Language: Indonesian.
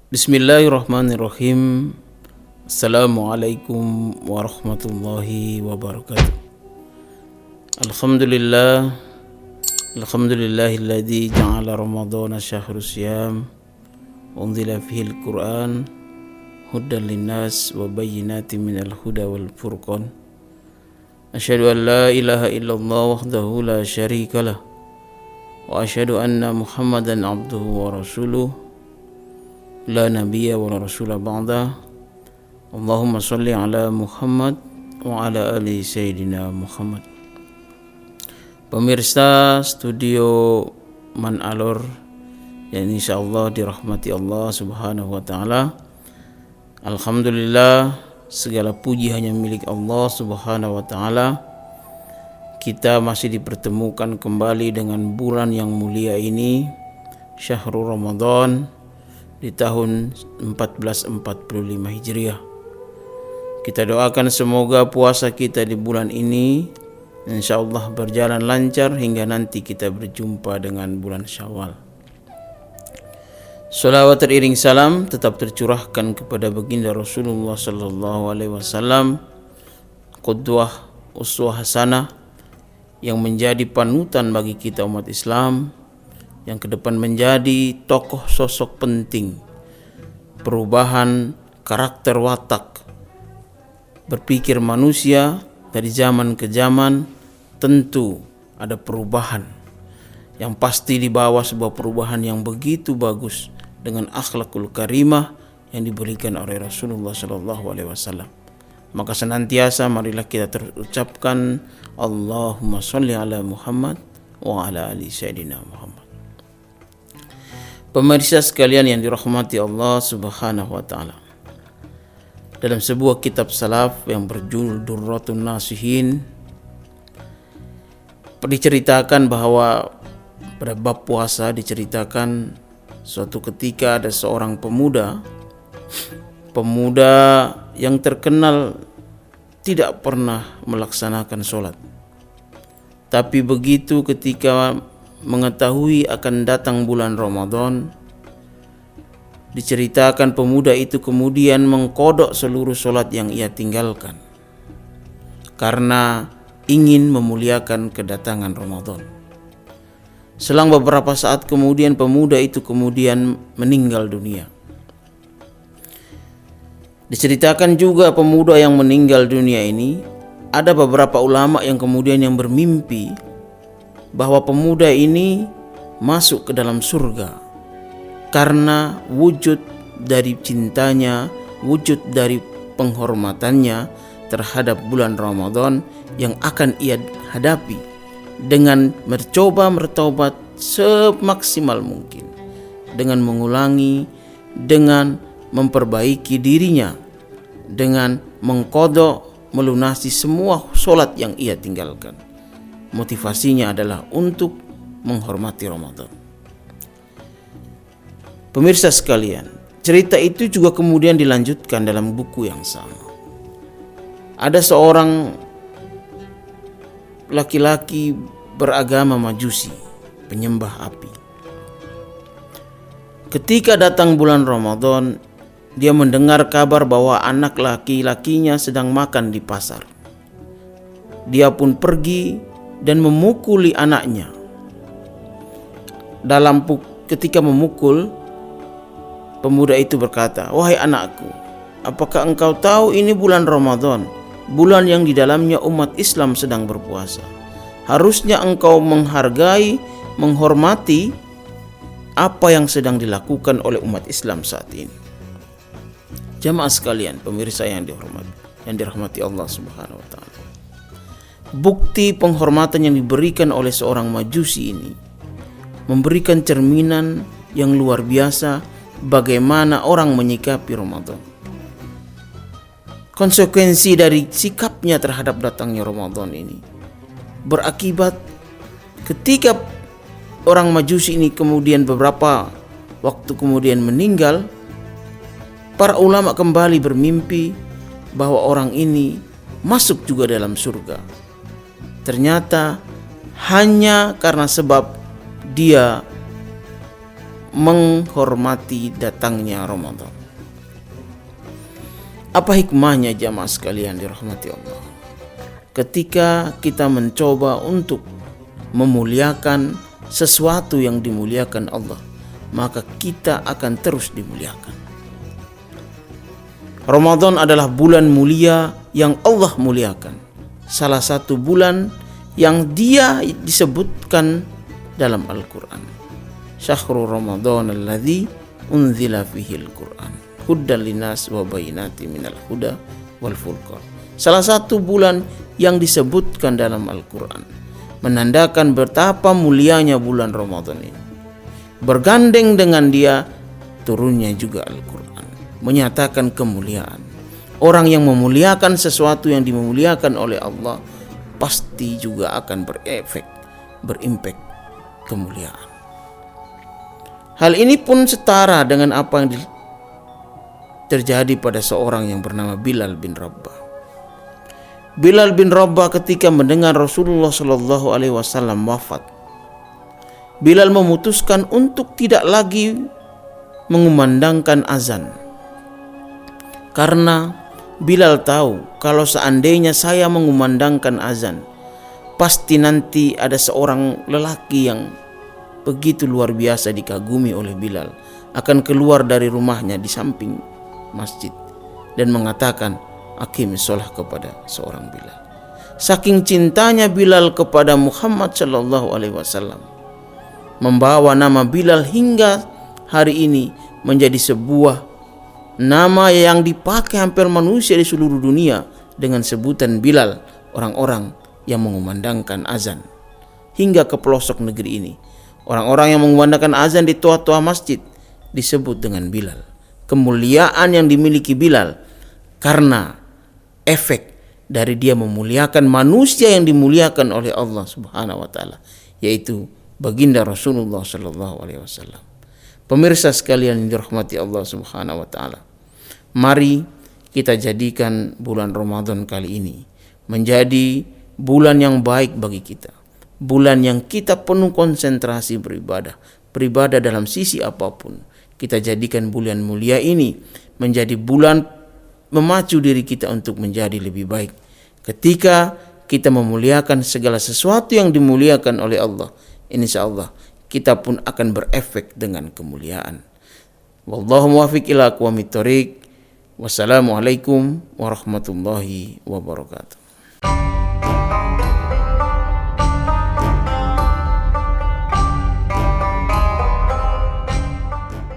Bismillahirrahmanirrahim. Assalamualaikum warahmatullahi wabarakatuh. Alhamdulillah. Alhamdulillahilladzi ja'ala ramadhana syahrus syiyam unzila fihil Qur'an hudan linnas wa bayyinatin minal huda wal furqan. Asyhadu an la ilaha illallah wahdahu la syarikalah wa asyhadu anna Muhammadan abduhu wa rasuluh la nabiyya wa la rasula ba'da. Allahumma salli ala Muhammad wa ala ali sayyidina Muhammad. Pemirsa studio Man Alor yang insyaallah dirahmati Allah Subhanahu wa taala. Alhamdulillah, segala puji hanya milik Allah Subhanahu wa taala. Kita masih dipertemukan kembali dengan bulan yang mulia ini, Syahrul Ramadan, di tahun 1445 Hijriah. Kita doakan semoga puasa kita di bulan ini insyaallah berjalan lancar hingga nanti kita berjumpa dengan bulan Syawal. Salawat teriring salam tetap tercurahkan kepada baginda Rasulullah sallallahu alaihi wasallam, qudwah uswah hasanah yang menjadi panutan bagi kita umat Islam, yang ke depan menjadi tokoh sosok penting perubahan karakter watak berpikir manusia dari zaman ke zaman. Tentu ada perubahan yang pasti di bawah sebuah perubahan yang begitu bagus dengan akhlakul karimah yang diberikan oleh Rasulullah sallallahu alaihi wasallam. Maka senantiasa marilah kita terucapkan Allahumma sholli ala Muhammad wa ala ali sayyidina Muhammad. Pemirsa sekalian yang dirahmati Allah Subhanahu wa taala. Dalam sebuah kitab salaf yang berjudul Durratun Nasihin diceritakan bahwa pada bab puasa diceritakan suatu ketika ada seorang pemuda yang terkenal tidak pernah melaksanakan sholat. Tapi begitu ketika mengetahui akan datang bulan Ramadan, diceritakan pemuda itu kemudian mengkodok seluruh sholat yang ia tinggalkan karena ingin memuliakan kedatangan Ramadan. Selang beberapa saat kemudian pemuda itu kemudian meninggal dunia. Diceritakan juga pemuda yang meninggal dunia ini, ada beberapa ulama yang kemudian yang bermimpi bahwa pemuda ini masuk ke dalam surga karena wujud dari cintanya, wujud dari penghormatannya terhadap bulan Ramadan yang akan ia hadapi dengan mencoba bertobat semaksimal mungkin, dengan mengulangi, dengan memperbaiki dirinya, dengan mengqadha melunasi semua sholat yang ia tinggalkan. Motivasinya adalah untuk menghormati Ramadan. Pemirsa sekalian, cerita itu juga kemudian dilanjutkan dalam buku yang sama. Ada seorang laki-laki beragama Majusi, penyembah api. Ketika datang bulan Ramadan, dia mendengar kabar bahwa anak laki-lakinya sedang makan di pasar. Dia pun pergi dan memukuli anaknya. Ketika memukul, pemuda itu berkata, "Wahai anakku, apakah engkau tahu ini bulan Ramadan, bulan yang di dalamnya umat Islam sedang berpuasa. Harusnya engkau menghargai, menghormati apa yang sedang dilakukan oleh umat Islam saat ini." Jamaah sekalian, pemirsa yang dirahmati Allah Subhanahu wa taala. Bukti penghormatan yang diberikan oleh seorang Majusi ini memberikan cerminan yang luar biasa bagaimana orang menyikapi Ramadan. Konsekuensi dari sikapnya terhadap datangnya Ramadan ini berakibat ketika orang Majusi ini kemudian beberapa waktu kemudian meninggal, para ulama kembali bermimpi bahwa orang ini masuk juga dalam surga. Ternyata hanya karena sebab dia menghormati datangnya Ramadan. Apa hikmahnya jamaah sekalian dirahmati Allah? Ketika kita mencoba untuk memuliakan sesuatu yang dimuliakan Allah, maka kita akan terus dimuliakan. Ramadan adalah bulan mulia yang Allah muliakan. Salah satu bulan yang dia disebutkan dalam Al-Quran. Syahrul Ramadan alladzi unzila fihi Al-Quran hudan linas wa bayinati minal huda wal furqan. Salah satu bulan yang disebutkan dalam Al-Quran, menandakan betapa mulianya bulan Ramadan ini. Bergandeng dengan dia turunnya juga Al-Quran, menyatakan kemuliaan. Orang yang memuliakan sesuatu yang dimuliakan oleh Allah pasti juga akan berimpak kemuliaan. Hal ini pun setara dengan apa yang terjadi pada seorang yang bernama Bilal bin Rabah. Bilal bin Rabah ketika mendengar Rasulullah Shallallahu Alaihi Wasallam wafat, Bilal memutuskan untuk tidak lagi mengumandangkan azan, karena Bilal tahu kalau seandainya saya mengumandangkan azan, pasti nanti ada seorang lelaki yang begitu luar biasa dikagumi oleh Bilal akan keluar dari rumahnya di samping masjid dan mengatakan aqimis shalah kepada seorang Bilal. Saking cintanya Bilal kepada Muhammad sallallahu alaihi wasallam, membawa nama Bilal hingga hari ini menjadi sebuah nama yang dipakai hampir manusia di seluruh dunia dengan sebutan Bilal, orang-orang yang mengumandangkan azan. Hingga ke pelosok negeri ini, orang-orang yang mengumandangkan azan di toa-toa masjid disebut dengan Bilal. Kemuliaan yang dimiliki Bilal karena efek dari dia memuliakan manusia yang dimuliakan oleh Allah Subhanahu wa taala, yaitu baginda Rasulullah sallallahu alaihi wasallam. Pemirsa sekalian yang dirahmati Allah Subhanahu wa taala, mari kita jadikan bulan Ramadan kali ini menjadi bulan yang baik bagi kita. Bulan yang kita penuh konsentrasi beribadah dalam sisi apapun. Kita jadikan bulan mulia ini menjadi bulan memacu diri kita untuk menjadi lebih baik. Ketika kita memuliakan segala sesuatu yang dimuliakan oleh Allah, insyaallah kita pun akan berefek dengan kemuliaan. Wallahu muwaffiq ila aqwamit thoriq. Wassalamualaikum warahmatullahi wabarakatuh.